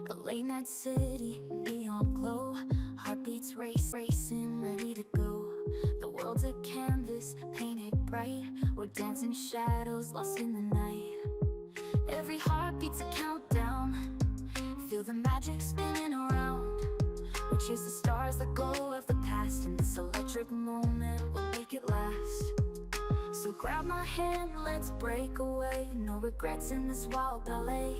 A late night city, neon glow, heartbeats racing, ready to go. The world's a canvas, painted bright. We're dancing shadows, lost in the night. Every heartbeat's a countdown. Feel the magic spinning around. We chase the stars, let go of the past. And this electric moment will make it last. So grab my hand, let's break away. No regrets in this wild ballet.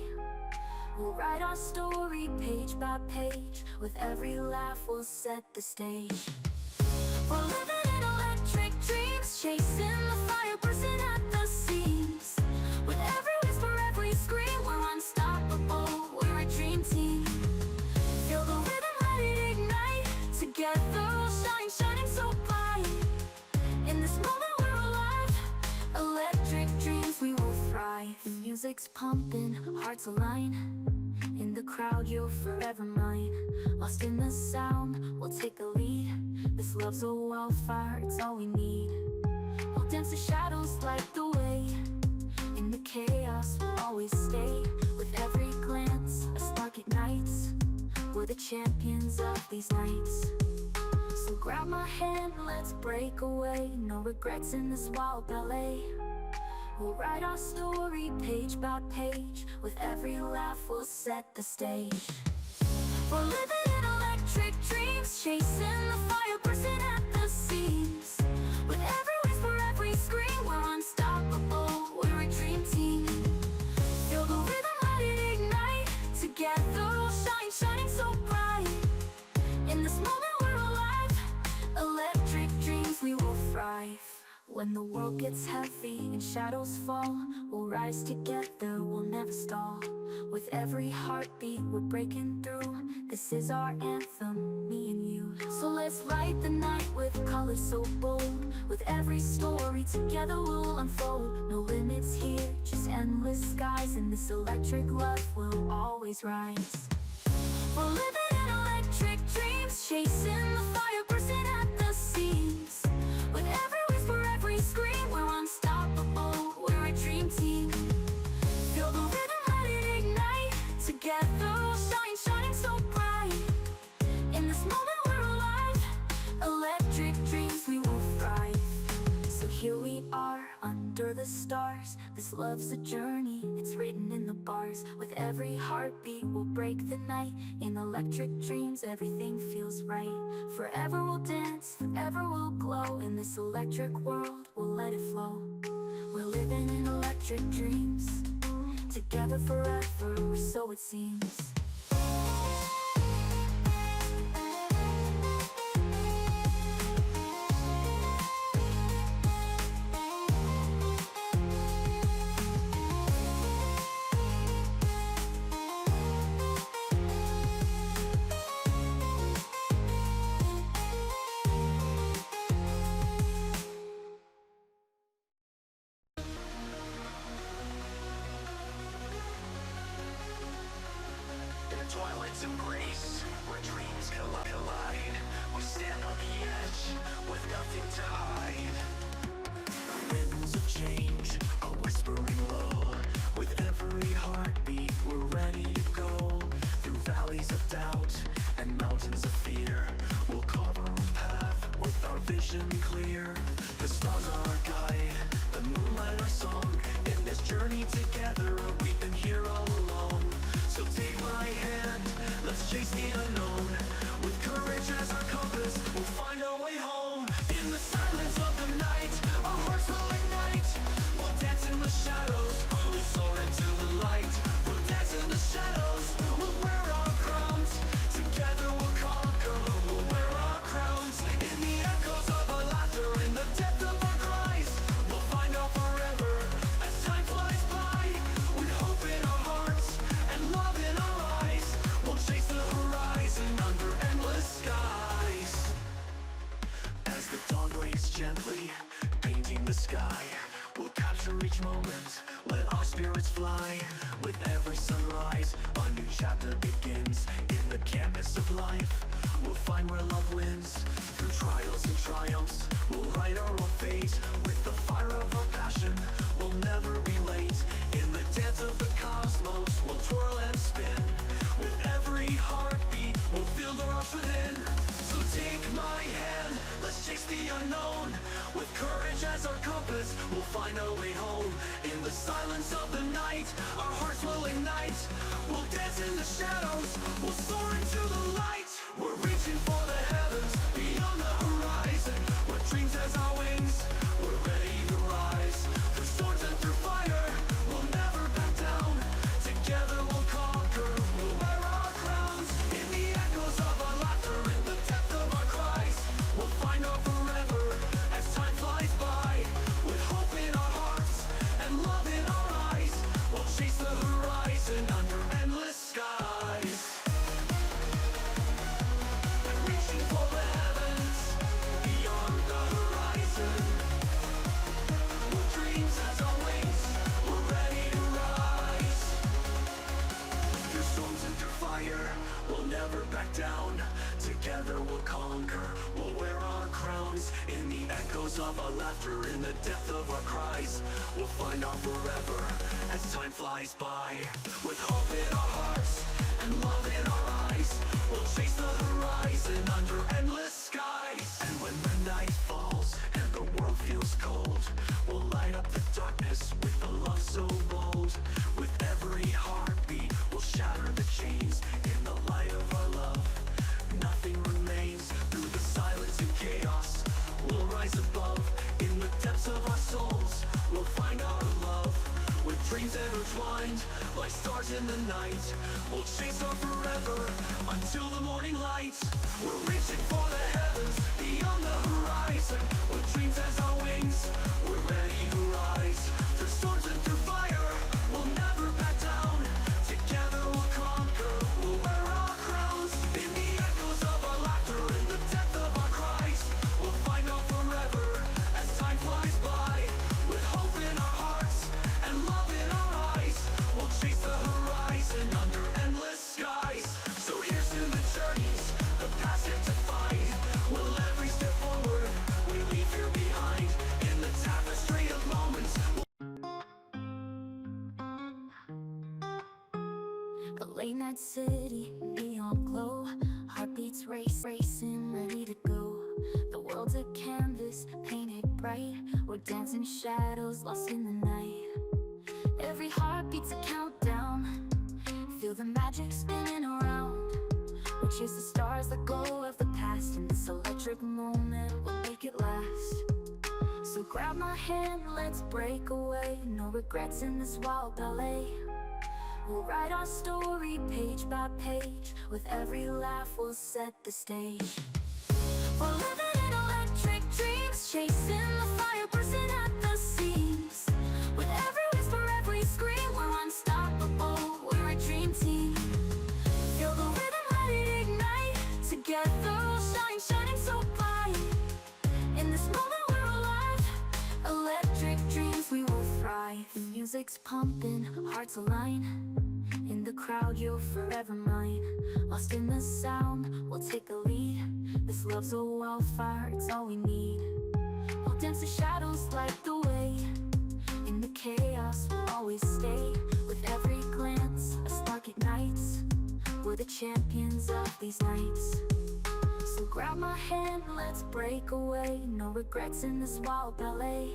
We'll write our story page by page. With every laugh we'll set the stage. We're living in electric dreams, chasing the fire, bursting at the seams. With every whisper, every scream, we're unstoppable, we're a dream team. Feel the rhythm, let it ignite. Together we'll shine, shining so bright. In this moment we're alive, electric dreams, we will thrive. The music's pumping, hearts align. In the crowd you're forever mine. Lost in the sound, we'll take the lead. This love's a wildfire, it's all we need. We'll dance the shadows, light the way. In the chaos, we'll always stay. With every glance, a spark ignites. We're the champions of these nights. So grab my hand, let's break away. No regrets in this wild ballet. We'll write our story page by page. With every laugh we'll set the stage. We're living in electric dreams, chasing the fire, bursting at the seams. With every whisper, every scream, we're unstoppable, we're a dream team. Feel the rhythm, let it ignite. Together we'll shine, shining so bright. In this moment we're alive, electric dreams, we will thrive. When the world gets heavy and shadows fall, we'll rise together, we'll never stall. With every heartbeat we're breaking through. This is our anthem, me and you. So let's light the night with colors so bold. With every story together we'll unfold. No limits here, just endless skies. And this electric love will always rise. We're living in electric dreams, chasing the fire, bursting at the seams. With every whisper, every scream, we're unstoppable, we're a dream team. Feel the rhythm, let it ignite. Together we'll shine, shining so bright. In this moment we're alive, electric dreams, we will thrive. So here we are, under the stars. This love's a journey, it's written in the bars. With every heartbeat we'll break the night. In electric dreams everything feels right. Forever we'll dance, forever we'll glow. In this electric world, we'll let it flow. We're living in electric dreams, together forever, or so it seems. Twilight's embrace, where dreams collide. We stand on the edge, with nothing to hide. Winds of change are whispering low. With every heartbeat, we're ready to go. Through valleys of doubt and mountains of fear, we'll carve our own path with our vision clear. The stars are our guide, the moonlight our song. In this journey together, we've been here all along. So take my hand, let's chase the unknown. With courage as our compass, we'll find our way home. In the silence of the night, our hearts will ignite. We'll dance in the shadows, we'll soar into the light. We'll dance in the shadows, we'll wear our crowns. Together we'll conquer, we'll wear our crowns. In the echoes of our laughter, in the depth of our cries, we'll find our forever as time flies by. With hope in our hearts and love in our eyes, we'll chase the horizon under endless skies. As the dawn breaks gently, painting the sky, we'll capture each moment, let our spirits fly. With every sunrise, a new chapter begins. In the canvas of life, we'll find where love wins. Through trials and triumphs, we'll write our own fate. With the fire of our passion, we'll never be late. night. We'll dance in the shadows, we'll soar into the light. We're reaching for the heavens, beyond the horizon. With dreams as our wings, we're ready to rise. Through storms and through fire, we'll never back down. Together we'll conquer, we'll wear our crowns. In the echoes of our laughter, in the depth of our cries, we'll find our forever as time flies by. With hope in our hearts and love in our eyes, we'll chase the horizon under endless skies. And reaching for the heavens, beyond the horizon. With dreams as our wings, we're ready to rise. Through storms and through fire, we'll never back down. Together we'll conquer, we'll wear our crowns. In the echoes of our laughter, in the depth of our cries, we'll find our forever as time flies by. With hope in our hearts and love in our eyes, we'll chase the horizon under endless skies. And when the night falls and the world feels cold, we'll light up the darkness with a love so bold. With every heartbeat, we'll shatter the chains. In the light of our love, nothing remains. Through the silence and chaos, we'll rise above. In the depths of our souls, we'll find our love. With dreams intertwined, like stars in the night, we'll chase our forever until the morning light. We're reaching for the heavens, beyond the horizon. With dreams as our wings, we're ready to rise. Through storms and through fire, we'll never back down. Together we'll conquer, we'll wear our crowns. In the echoes of our laughter, in the depth of our cries, we'll find our forever as time flies by. With hope in our hearts and love in our eyes, we'll chase the horizon under endless skies. So here's to the journeys, the past yet to find. Will every step forward we leave here behind. In the tapestry of moments, A late night city, neon glow, heartbeats racing, ready to go. The world's a canvas, painted bright. We're dancing shadows, lost in the night. Every heartbeat's a countdown. Feel the magic spinning around. We chase the stars, let go of the past. In this electric moment, we'll make it last. So grab my hand, let's break away. No regrets in this wild ballet. We'll write our story page by page. With every laugh we'll set the stage. We're living in electric dreams, chasing the fire, bursting at the seams. With every whisper, every scream, we're unstoppable, we're a dream team. Feel the rhythm, let it ignite. Together we'll shine, shining so bright. In this moment we're alive, electric dreams, we will thrive. The music's pumping, hearts align. In the crowd you're forever mine. Lost in the sound, we'll take the lead. This love's a wildfire, it's all we need. We'll dance the shadows, light the way. In the chaos, we'll always stay. With every glance, a spark ignites. We're the champions of these nights. So grab my hand, let's break away. No regrets in this wild ballet.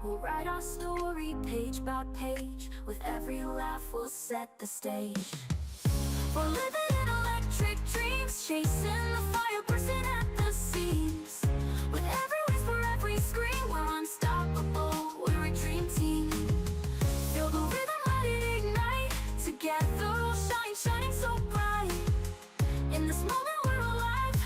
We'll write our story page by page. With every laugh we'll set the stage. We're living in